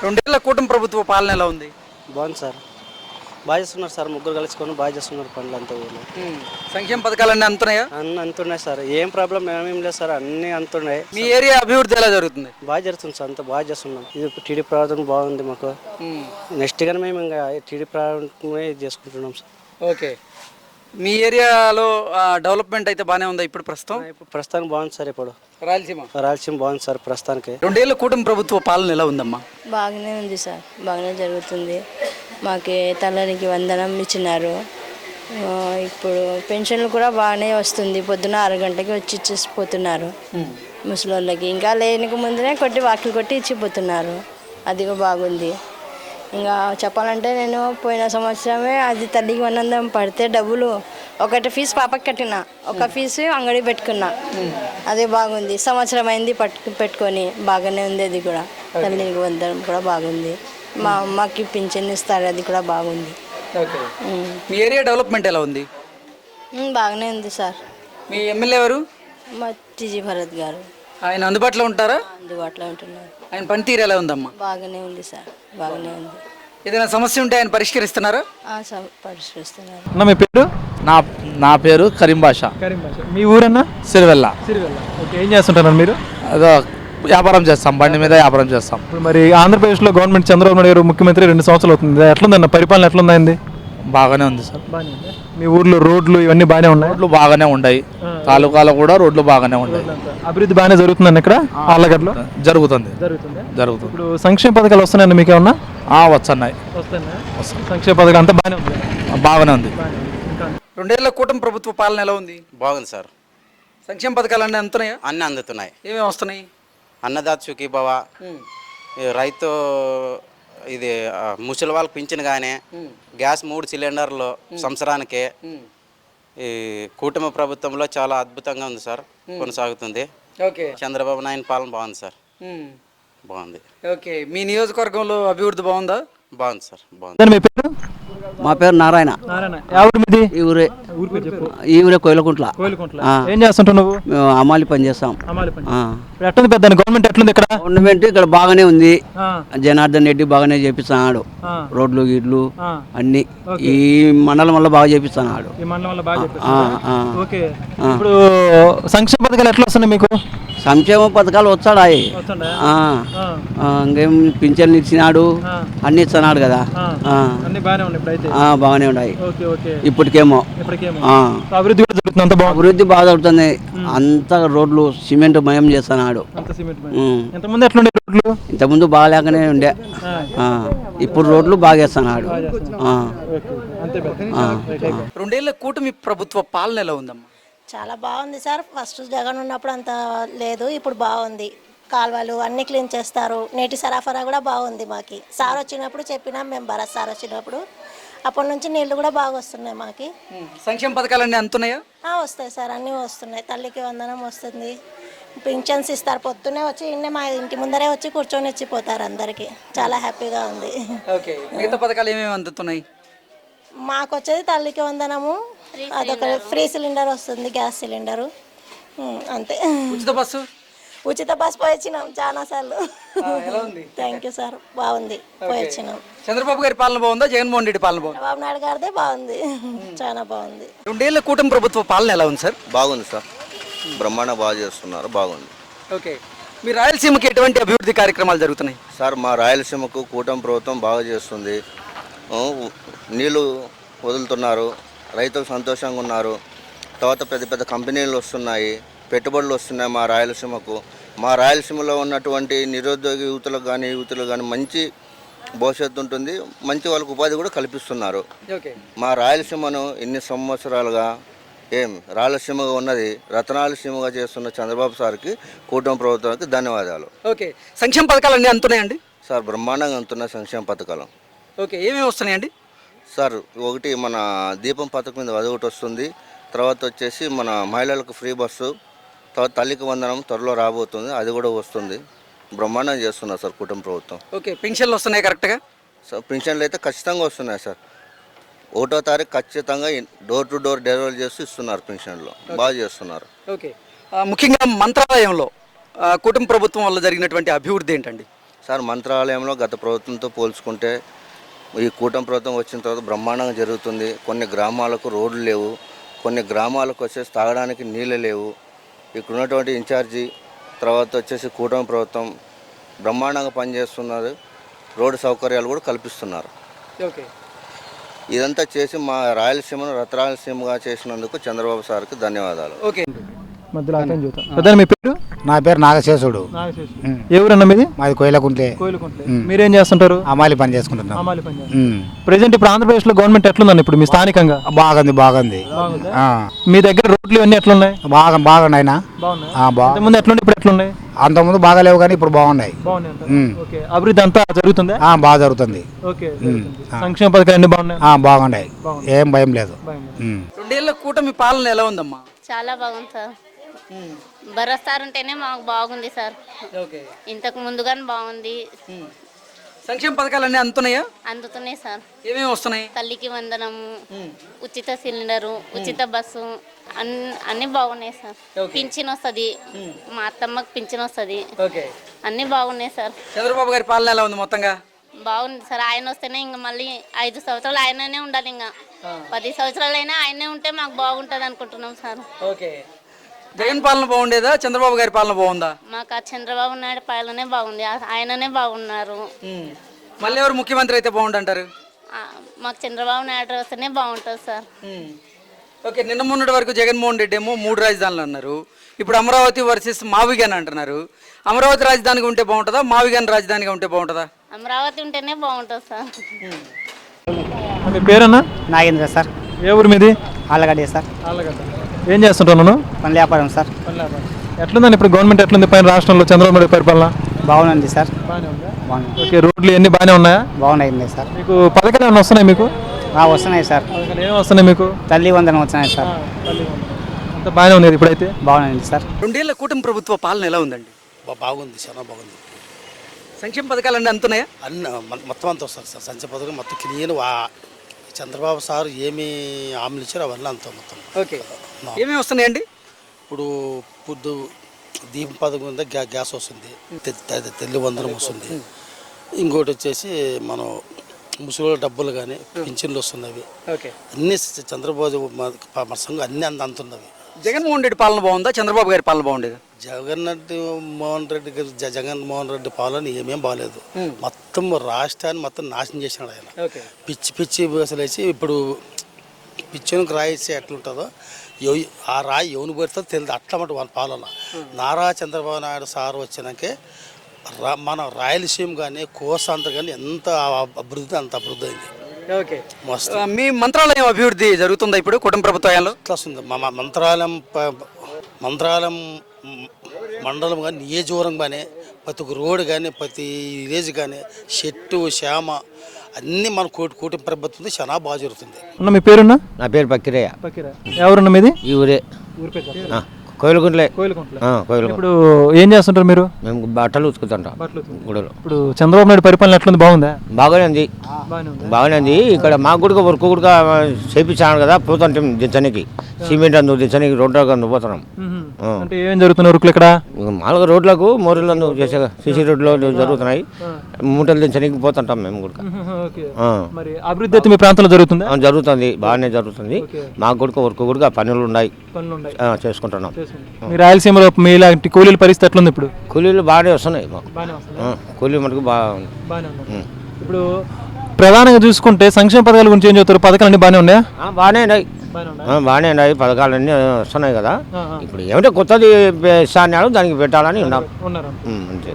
రెండేళ్ల కూటమి ప్రభుత్వ పాలన ఎలా ఉంది? బాగుంది సార్. బాగా చేస్తున్నారు సార్. ముగ్గురు కలుసుకొని బాగా చేస్తున్నారు పనులు అంతా ఊళ్ళో. సంక్షేమ పథకాలన్నీ అందుతున్నాయా? అన్నీ అంతున్నాయి సార్. ఏం ప్రాబ్లం ఏమేం లేదు సార్. అన్నీ అంతున్నాయి. మీ ఏరియా అభివృద్ధి ఎలా జరుగుతుంది? బాగా జరుగుతుంది సార్. అంతా బాగా చేస్తున్నాం. ఇది టీడీ ప్రభుత్వం బాగుంది మాకు. నెక్స్ట్ కానీ మేము ఇంకా టీడీ ప్రభుత్వమే చేసుకుంటున్నాం సార్. ఓకే, మీ ఏరియాలో డెవలప్మెంట్ అయితే బాగానే ఉందా ఇప్పుడు ప్రస్తుతం? ఇప్పుడు ప్రస్తుతానికి బాగుంది సార్. ఇప్పుడు రాయలసీమ బాగుంది సార్ ప్రస్తుతానికి. రెండేళ్ల కూటమి ప్రభుత్వ పాలన ఎలా ఉందమ్మా? బాగానే ఉంది సార్. బాగానే జరుగుతుంది. మాకు తల్లికి వందనం ఇచ్చినారు. ఇప్పుడు పెన్షన్లు కూడా బాగానే వస్తుంది. పొద్దున 6 గంటలకి వచ్చి ఇచ్చిపోతున్నారు ముసలోళ్ళకి. ఇంకా లేనికి ముందునే వాకిలు కొట్టి ఇచ్చిపోతున్నారు. అది కూడా బాగుంది. ఇంకా చెప్పాలంటే నేను పోయిన సంవత్సరమే అది తల్లికి వందనం పడితే డబ్బులు ఒకటి ఫీజు పాపకి కట్టిన, ఒక ఫీజు అంగడి పెట్టుకున్నా. అదే బాగుంది. సంవత్సరం అయింది పెట్టుకొని. బాగానే ఉంది. అది కూడా తల్లికి వందనం కూడా బాగుంది. మా అమ్మకి పింఛన్ ఇస్తారు. అది కూడా బాగుంది. మీ ఏరియా డెవలప్మెంట్ ఎలా ఉంది? బాగానే ఉంది సార్. మీ ఎమ్మెల్యే ఎవరు? మా టీజీ భరత్ గారు. ఆయన అందుబాటులో ఉంటారా? అందుబాటులో ఉంటున్నారు. ఆయన పనితీరు ఎలా ఉందమ్మా? బాగానే ఉంది సార్. బాగానే ఉంది. ఏదైనా సమస్య ఉంటే ఆయన పరిష్కరిస్తున్నారా? పరిష్కరిస్తున్నారు. మీ పేరు? నా పేరు కరీం బాషా. మీ ఊరన్నా? సిరివెల్ల. ఓకే, ఏం చేస్తుంటారు మీరు? అదో వ్యాపారం చేస్తాం, బండి మీద వ్యాపారం చేస్తాం. ఇప్పుడు మరి ఆంధ్రప్రదేశ్లో గవర్నమెంట్ చంద్రబాబు నాయుడు గారు ముఖ్యమంత్రి 2 సంవత్సరాలు అవుతుంది. ఎట్లుందన్న పరిపాలన? ఎట్లుందండి? బాగానే ఉంది సార్. మీ ఊర్లో రోడ్లు ఇవన్నీ బాగానే ఉన్నాయి? రోడ్లు బాగానే ఉన్నాయి. తాలూకాలో కూడా రోడ్లు బాగానే ఉన్నాయి. అభివృద్ధి బాగానే జరుగుతుందండి ఇక్కడ ఆళ్ళగడ్డలో? జరుగుతుంది. ఇప్పుడు సంక్షేమ పథకాలు వస్తున్నాయండి మీకు ఏమన్నా? వస్తున్నాయి. సంక్షేమ పథకాలు అంతా బాగానే ఉంది. రెండేళ్ల కూటమి ప్రభుత్వ పాలన ఎలా ఉంది? బాగుంది సార్. సంక్షేమ పథకాలు అన్నీ అందుతున్నాయా? అన్నీ అందుతున్నాయి. ఏమేమి వస్తున్నాయి? అన్నదాత సుఖీభవ, రైతు ఇది ముసలి వాళ్ళకి పింఛను కానీ, గ్యాస్ 3 సిలిండర్లు సంవత్సరానికి. ఈ కూటమి ప్రభుత్వంలో చాలా అద్భుతంగా ఉంది సార్. కొనసాగుతుంది. ఓకే, చంద్రబాబు నాయుడు పాలన బాగుంది సార్. బాగుంది. ఓకే, మీ నియోజకవర్గంలో అభివృద్ధి బాగుందా? బాగుంది సార్. బాగుంది. మీ పేరు? మా పేరు నారాయణ. ఈ ఊరే కోయిలకుంట్ల. ఏం చేస్తుంటావు నువ్వు? మేము అమ్మాలి పని చేస్తాం. ఎట్లుంది పెద్ద గవర్నమెంట్? ఎట్లుంది ఇక్కడ? గవర్నమెంట్ ఇక్కడ బాగానే ఉంది. జనార్దన్ రెడ్డి బాగానే చేపిస్తున్నాడు. రోడ్లు గిడ్లు అన్ని ఈ మండలం వల్ల బాగా చేపిస్తున్నాడు. ఇప్పుడు సంక్షేమ పథకాలు ఎట్లా వస్తున్నాయి మీకు? సంక్షేమ పథకాలు వచ్చాడాయి. ఇంకేం పింఛన్లు ఇచ్చినాడు, అన్ని ఇస్తున్నాడు కదా. బాగానే ఉన్నాయి ఇప్పటికేమో. అభివృద్ధి కూడా జరుగుతుంది. అభివృద్ధి బాగా జరుగుతుంది. అంతా రోడ్లు సిమెంట్ మయం చేస్తున్నాడు. ఇంతకుముందు బాగాలేకనే ఉండే. ఇప్పుడు రోడ్లు బాగా వేస్తున్నాడు. రెండేళ్ల కూటమి ప్రభుత్వ పాలన ఎలా ఉందమ్మా? చాలా బాగుంది సార్. ఫస్ట్ జగన్ ఉన్నప్పుడు అంత లేదు, ఇప్పుడు బాగుంది. కాలువలు అన్నీ క్లీన్ చేస్తారు. నీటి సరఫరా కూడా బాగుంది. మాకు సార్ వచ్చినప్పుడు చెప్పినాం మేము, భరత్ సార్ వచ్చినప్పుడు. అప్పటి నుంచి నీళ్లు కూడా బాగా వస్తున్నాయి మాకు. సంక్షేమ పథకాలన్నీ అందుతున్నాయా? వస్తాయి సార్, అన్నీ వస్తున్నాయి. తల్లికి వందనం వస్తుంది. పింఛన్స్ ఇస్తారు. పొద్దున్నే వచ్చి మా ఇంటి ముందరే వచ్చి కూర్చొని ఇచ్చిపోతారు అందరికీ. చాలా హ్యాపీగా ఉంది. ఓకే, మిగతా పథకాలు ఏమేమి అందుతున్నాయి? మాకు వచ్చేది తల్లికి వందనము, అదొక ఫ్రీ సిలిండర్ వస్తుంది, గ్యాస్ సిలిండరు, అంతే. ఉచిత బస్సు పోయిచ్చినాం చాలా సార్లు. Thank you sir. బాగుంది, పోయిచ్చినాం. చంద్రబాబు గారి పాలన బాగుందా, జగన్మోహన్ రెడ్డి పాలన బాగుందా? చంద్రబాబు నాయుడు గారిదే బాగుంది, చాలా బాగుంది. రెండేళ్ల కూటమి ప్రభుత్వ పాలన ఎలా ఉంది సార్? బాగుంది సార్. బ్రహ్మాండ బాగా చేస్తున్నారు. బాగుంది. ఓకే, మీ రాయలసీమకి ఎటువంటి అభివృద్ధి కార్యక్రమాలు జరుగుతున్నాయి? సార్ మా రాయలసీమకు కూటమి ప్రభుత్వం బాగా చేస్తుంది. నీళ్ళు వదులుతున్నారు, రైతులు సంతోషంగా ఉన్నారు. తర్వాత పెద్ద పెద్ద కంపెనీలు వస్తున్నాయి, పెట్టుబడులు వస్తున్నాయి మా రాయలసీమకు. మా రాయలసీమలో ఉన్నటువంటి నిరుద్యోగ యువతులకు కానీ మంచి భవిష్యత్తు ఉంటుంది. మంచి వాళ్ళకు ఉపాధి కూడా కల్పిస్తున్నారు. మా రాయలసీమను ఇన్ని సంవత్సరాలుగా రాయలసీమగా ఉన్నది రతనాలసీమగా చేస్తున్న చంద్రబాబు సార్కి, కూటమి ప్రభుత్వానికి ధన్యవాదాలు. ఓకే, సంక్షేమ పథకాలు అన్నీ అందుతున్నాయండి? సార్ బ్రహ్మాండంగా అందుతున్న సంక్షేమ పథకాలు. ఓకే, ఏమేమి వస్తున్నాయండి? సార్ ఒకటి మన దీపం పథకం మీద అదొకటి వస్తుంది. తర్వాత వచ్చేసి మన మహిళలకు ఫ్రీ బస్సు, తర్వాత తల్లికి వందనం త్వరలో రాబోతుంది, అది కూడా వస్తుంది. బ్రహ్మాండం చేస్తున్నారు సార్ కూటమి ప్రభుత్వం. ఓకే, పెన్షన్లు వస్తున్నాయి కరెక్ట్గా? సార్ పెన్షన్లు అయితే ఖచ్చితంగా వస్తున్నాయి సార్. 1వ తారీఖు ఖచ్చితంగా డోర్ టు డోర్ డెలివరీ చేస్తూ ఇస్తున్నారు. పెన్షన్లు బాగా చేస్తున్నారు. ఓకే, ముఖ్యంగా మంత్రాలయంలో కూటమి ప్రభుత్వం వల్ల జరిగినటువంటి అభివృద్ధి ఏంటండి? సార్ మంత్రాలయంలో గత ప్రభుత్వంతో పోల్చుకుంటే ఈ కూటమి ప్రభుత్వం వచ్చిన తర్వాత బ్రహ్మాండంగా జరుగుతుంది. కొన్ని గ్రామాలకు రోడ్లు లేవు, కొన్ని గ్రామాలకు వచ్చేసి తాగడానికి నీళ్ళు లేవు. ఇక్కడ ఉన్నటువంటి ఇన్ఛార్జి తర్వాత వచ్చేసి కూటమి ప్రభుత్వం బ్రహ్మాండంగా పనిచేస్తున్నారు. రోడ్డు సౌకర్యాలు కూడా కల్పిస్తున్నారు. ఓకే. ఇదంతా చేసి మా రాయలసీమను రతరాయలసీమగా చేసినందుకు చంద్రబాబు సార్కి ధన్యవాదాలు. ఓకే. మధ్యలో ఆకం చూద్దాం. పెద్ద మీ పేరు? నా పేరు నాగశేషుడు. ఏ ఊరన్నా మీది? మాది కోయిలకుంట్లే. మీరేం చేస్తుంటారు? అమాలి పని చేసుకుంటున్నాం. ప్రెసెంట్ ఇప్పుడు ఆంధ్రప్రదేశ్ లో గవర్నమెంట్ ఎట్లుందండి ఇప్పుడు మీ స్థానికంగా? బాగుంది. మీ దగ్గర రోడ్లు ఇవన్నీ ఎట్లున్నాయి? బాగున్నాయి. ముందు ఎట్లుండే ఇప్పుడు ఎట్లున్నాయి? అంతకుముందు బాగాలేవు కానీ ఇప్పుడు బాగున్నాయి. అభివృద్ధి అంతా జరుగుతుంది? బాగా జరుగుతుంది. సంక్షేమ పథకాలు అన్ని బాగున్నాయి? బాగున్నాయి, ఏం భయం లేదు. 2 ఏళ్ల కూటమి పాలన ఎలా ఉందమ్మా? చాలా బాగుంది సార్. భరోసారు ఉంటేనే మాకు బాగుంది సార్. ఓకే. ఇంతకు ముందుగానే బాగుంది. సంక్షేమ పథకాలన్నీ అందుతున్నాయా? అందుతున్నాయి సార్. ఏమేమి వస్తున్నాయి? తల్లికి వందనము, ఉచిత సిలిండరు, ఉచిత బస్సు అన్ని బాగున్నాయి సార్. పింఛన్ వస్తుంది, మా అత్తమ్మకి పింఛన్ వస్తుంది. ఓకే. అన్ని బాగున్నాయి సార్. చంద్రబాబు గారి పాలన ఎలా ఉంది మొత్తంగా? బాగుంది సార్. ఆయన వస్తేనే ఇంకా మళ్ళీ 5 సంవత్సరాలు ఆయననే ఉండాలి. ఇంకా 10 సంవత్సరాలైనా ఆయనే ఉంటే మాకు బాగుంటుంది అనుకుంటున్నాం సార్. ఓకే. జగన్ పాలన బాగుండేదా, చంద్రబాబు గారి పాలన బాగుందా? మాకు ఆ చంద్రబాబు నాయుడు పాలనే బాగుంది, ఆయననే బాగున్నారు. మళ్ళీ ఎవరు ముఖ్యమంత్రి అయితే బాగుంటుంటారు? మాకు చంద్రబాబు నాయుడు వస్తేనే బాగుంటుంది సార్. ఓకే. నిన్న మొన్నటి వరకు జగన్మోహన్ రెడ్డి ఏమో 3 రాజధానులు అన్నారు. ఇప్పుడు అమరావతి వర్సెస్ మావిగాన్ అంటున్నారు. అమరావతి రాజధానిగా ఉంటే బాగుంటుందా, మావిగాన్ రాజధానిగా ఉంటే బాగుంటుందా? అమరావతి ఉంటేనే బాగుంటుంది సార్. మీ పేరన్నా? నాగేంద్ర సార్. ఏ ఊరు మీది? ఆళ్ళగడ్డ సార్. ఏం చేస్తుంటాను? పని వ్యాపారం సార్. ఎట్లుందండి ఇప్పుడు గవర్నమెంట్ ఎట్లుంది పైన రాష్ట్రంలో చంద్రబాబు నాయుడు పరిపాలన? బాగుంది సార్. ఓకే. రోడ్లు అన్ని బాగానే ఉన్నాయా? బాగున్నాయి సార్. మీకు పథకాలు ఏమైనా వస్తున్నాయి? మీకు వస్తున్నాయి సార్. ఏమి వస్తున్నాయి మీకు? తల్లి వందనం వచ్చినాయి సార్. అంత బాగానే ఉంది ఇప్పుడైతే? బాగుంది సార్. 2 ఏళ్ల కూటమి ప్రభుత్వ పాలన ఎలా ఉందండి? బాగుంది, చాలా బాగుంది. సంక్షేమ పథకాలన్నీ అందుతున్నాయా? అన్ని మొత్తం అంతా వస్తారు సార్. సంక్షేమ పథకం మొత్తం క్లియర్. చంద్రబాబు సార్ ఏమి హామీలు ఇచ్చారో అవన్నీ అంతా మొత్తం. ఓకే. ఏమేమి వస్తున్నాయండి? ఇప్పుడు పొద్దు దీపం పథకం ఉంది, గ్యాస్ వస్తుంది, తల్లి వందనం వస్తుంది. ఇంకోటి వచ్చేసి మనం ముసలి డబ్బులు కానీ పింఛన్లు వస్తున్నవి. అన్నీ చంద్రబాబు సంఘం అన్నీ అందుతున్నవి. జగన్మోహన్ రెడ్డి పాలన బాగుందా, చంద్రబాబు గారి పాలన బాగుండేదా? జగన్మోహన్ రెడ్డి పాలన ఏమేం బాగాలేదు. మొత్తం రాష్ట్రాన్ని మొత్తం నాశనం చేసినాడు ఆయన. పిచ్చి వేసి ఇప్పుడు పిచ్చికి రాయిస్తే ఎట్లుంటుందో ఆ రాయి ఎవరు పెడుతుందో తెలియదు. అట్లమాట వాళ్ళ పాలన. నారా చంద్రబాబు నాయుడు సార్ వచ్చినాకే మన రాయలసీమ కానీ కోస్తాంధ్ర కానీ ఎంత అభివృద్ధి అంత అభివృద్ధి అయింది. ఓకే. మీ మంత్రాలయం అభివృద్ధి జరుగుతుందా ఇప్పుడు కుటుంబ ప్రభుత్వాల్లో? ఎట్లా వస్తుంది? మా మంత్రాలయం మండలం కానీ నియోజకవర్గం కానీ ప్రతి ఒక్క రోడ్డు కానీ ప్రతి విలేజ్ కానీ చెట్టు శ్యామ అన్నీ మన కూటమి ప్రభుత్వం చాలా బాగా జరుగుతుంది. మీ పేరున్నా? నా పేరు పక్కిరయ్య. ఎవరున్నా మీది? ఈ ఊరే కోయిలకుంట్లే. ఇప్పుడు ఏం చేస్తుంటారు మీరు? మేము బట్టలు ఉతుకుతుంటాం. ఇప్పుడు చంద్రబాబు నాయుడు పరిపాలన ఎట్లుంది? బాగుందా? బాగానే ఉంది. ఇక్కడ మాకు కూడా వర్క్ కూడా చేయించాను కదా, పోతుంటాం దించడానికి. సిమెంట్ అందు దించడానికి రోడ్లకు అందు పోతున్నాం. అంటే ఏం జరుగుతున్నాయి వర్క్లు ఇక్కడ? మామూలుగా రోడ్లకు మోరీలు అందు చేసే సిసి రోడ్లు జరుగుతున్నాయి. మూటలు దించడానికి పోతుంటాం మేము కూడా. మరి అభివృద్ధి అయితే మీ ప్రాంతంలో జరుగుతుంది? జరుగుతుంది, బాగానే జరుగుతుంది. మాకు కూడా వర్క్ కూడా పనులు ఉన్నాయి, చేసుకుంటున్నాం. మీ రాయలసీమలో మీ ఇలాంటి కూలీల పరిస్థితి ఎట్లుంది ఇప్పుడు? కూలీలు బాగానే వస్తున్నాయి మాకు. కూలీ మటుకు బాగా. ఇప్పుడు ప్రధానంగా చూసుకుంటే సంక్షేమ పథకాల గురించి ఏం చెప్తారు? పథకాలు అన్ని బాగానే ఉన్నాయా? బాగానే ఉన్నాయి. పథకాలన్నీ వస్తున్నాయి కదా. ఇప్పుడు ఏమిటో కొత్తది ఇస్తాను దానికి పెట్టాలని ఉన్నాం. అంతే.